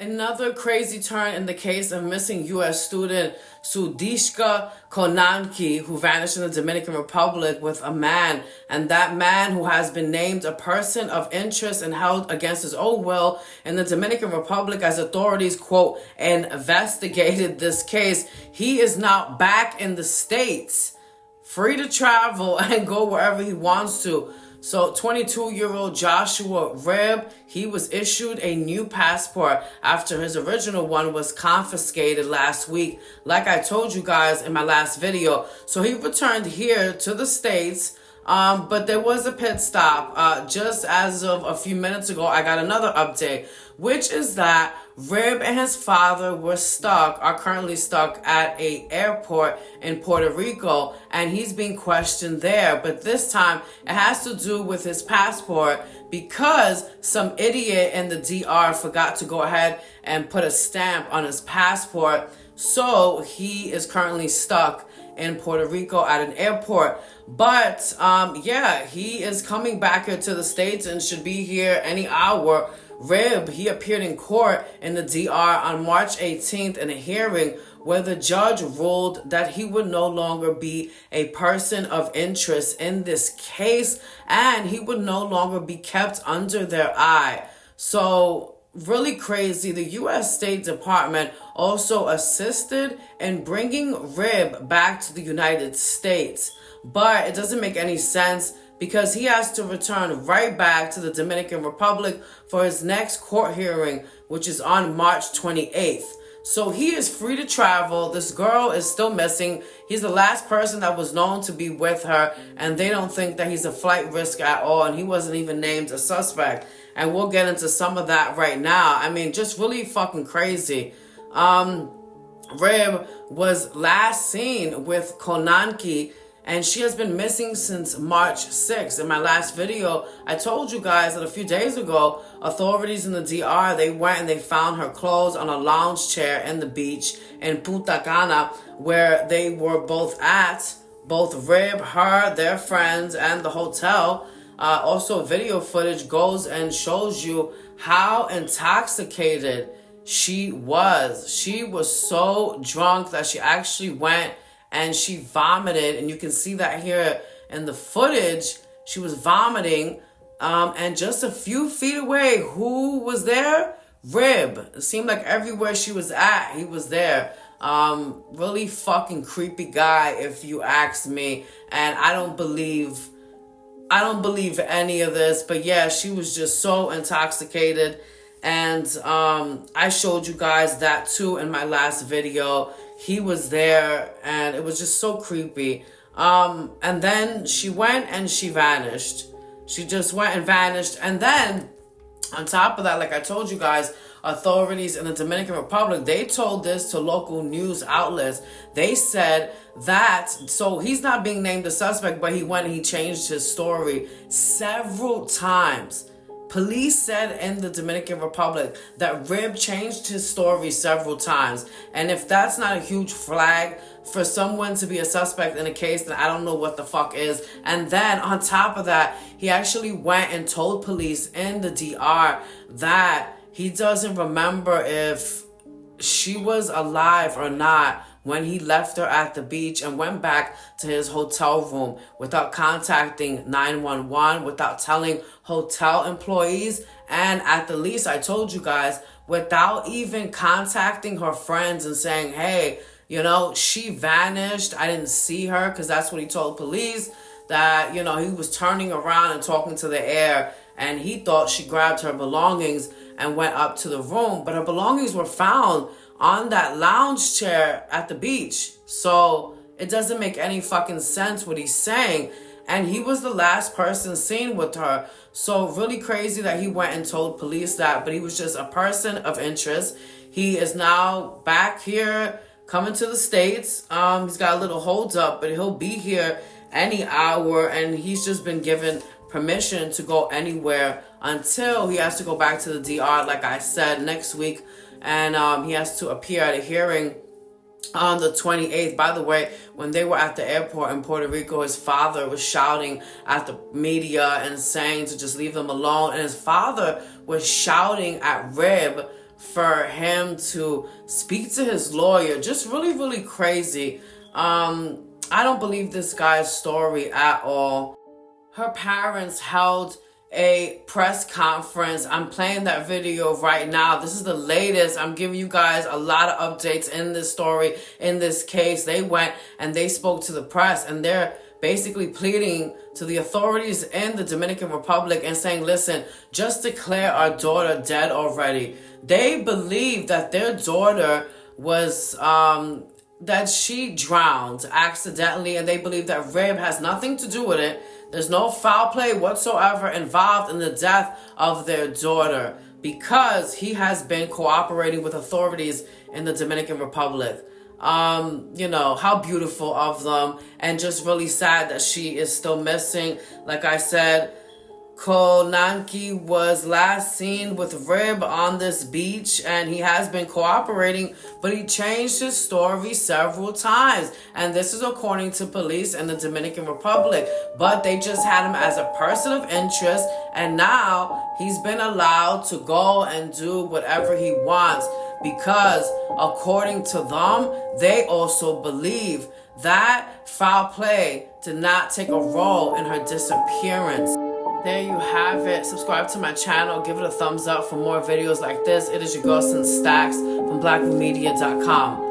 Another crazy turn in the case of missing U.S. student Sudishka Konanki, who vanished in the Dominican Republic with a man, and that man who has been named a person of interest and held against his own will in the Dominican Republic as authorities, quote, investigated this case. He is now back in the States, free to travel and go wherever he wants to. So 22-year-old Joshua Rib, he was issued a new passport after his original one was confiscated last week, like I told you guys in my last video. So he returned here to the States, but there was a pit stop. Just as of a few minutes ago, I got another update, which is that Rib and his father are currently stuck at a airport in Puerto Rico, and he's being questioned there. But this time it has to do with his passport because some idiot in the DR forgot to go ahead and put a stamp on his passport. So he is currently stuck in Puerto Rico at an airport. But yeah, he is coming back here to the States and should be here any hour. Rib, he appeared in court in the DR on March 18th in a hearing where the judge ruled that he would no longer be a person of interest in this case and he would no longer be kept under their eye. So really crazy. The U.S. State Department also assisted in bringing Rib back to the United States, but it doesn't make any sense because he has to return right back to the Dominican Republic for his next court hearing, which is on March 28th. So he is free to travel. This girl is still missing. He's the last person that was known to be with her, and they don't think that he's a flight risk at all, and he wasn't even named a suspect. And we'll get into some of that right now. I mean, just really fucking crazy. Rib was last seen with Konanki, and she has been missing since March 6th. In my last video, I told you guys that a few days ago, authorities in the DR, they went and they found her clothes on a lounge chair in the beach in Punta Cana, where they were both at, both Rib, her, their friends, and the hotel. Also, video footage goes and shows you how intoxicated she was. She was so drunk that she actually went and she vomited, and you can see that here in the footage. She was vomiting, and just a few feet away, who was there? Rib. It seemed like everywhere she was at, he was there. Really fucking creepy guy, if you ask me. And I don't believe any of this, but yeah, she was just so intoxicated. And I showed you guys that too in my last video. He was there, and it was just so creepy. And then she went and she vanished. She just went and vanished. And then, on top of that, like I told you guys, authorities in the Dominican Republic, they told this to local news outlets. They said that, so he's not being named a suspect, but he went and he changed his story several times. Police said in the Dominican Republic that Rib changed his story several times. And if that's not a huge flag for someone to be a suspect in a case, then I don't know what the fuck is. And then on top of that, he actually went and told police in the DR that he doesn't remember if she was alive or not when he left her at the beach and went back to his hotel room without contacting 911, without telling hotel employees, and at the least, I told you guys, without even contacting her friends and saying, hey, you know, she vanished, I didn't see her, because that's what he told police, that, you know, he was turning around and talking to the air, and he thought she grabbed her belongings and went up to the room, but her belongings were found on that lounge chair at the beach. So it doesn't make any fucking sense what he's saying. And he was the last person seen with her. So really crazy that he went and told police that, but he was just a person of interest. He is now back here coming to the States. He's got a little hold up, but he'll be here any hour, and he's just been given permission to go anywhere until he has to go back to the DR, like I said, next week. And he has to appear at a hearing on the 28th. By the way, when they were at the airport in Puerto Rico, his father was shouting at the media and saying to just leave them alone. And his father was shouting at Rib for him to speak to his lawyer. Just really, really crazy. I don't believe this guy's story at all. Her parents held a press conference. I'm playing that video right now. This is the latest. I'm giving you guys a lot of updates in this story, in this case. They went and they spoke to the press, and they're basically pleading to the authorities in the Dominican Republic and saying, listen, just declare our daughter dead already. They believe that their daughter was that she drowned accidentally, and they believe that Rib has nothing to do with it. There's no foul play whatsoever involved in the death of their daughter, because he has been cooperating with authorities in the Dominican Republic. How beautiful of them, and just really sad that she is still missing. Like I said, Konanki was last seen with Rib on this beach, and he has been cooperating, but he changed his story several times. And this is according to police in the Dominican Republic. But they just had him as a person of interest, and now he's been allowed to go and do whatever he wants, because according to them, they also believe that foul play did not take a role in her disappearance. There you have it. Subscribe to my channel. Give it a thumbs up for more videos like this. It is your girl, Stacks from blackroommedia.com.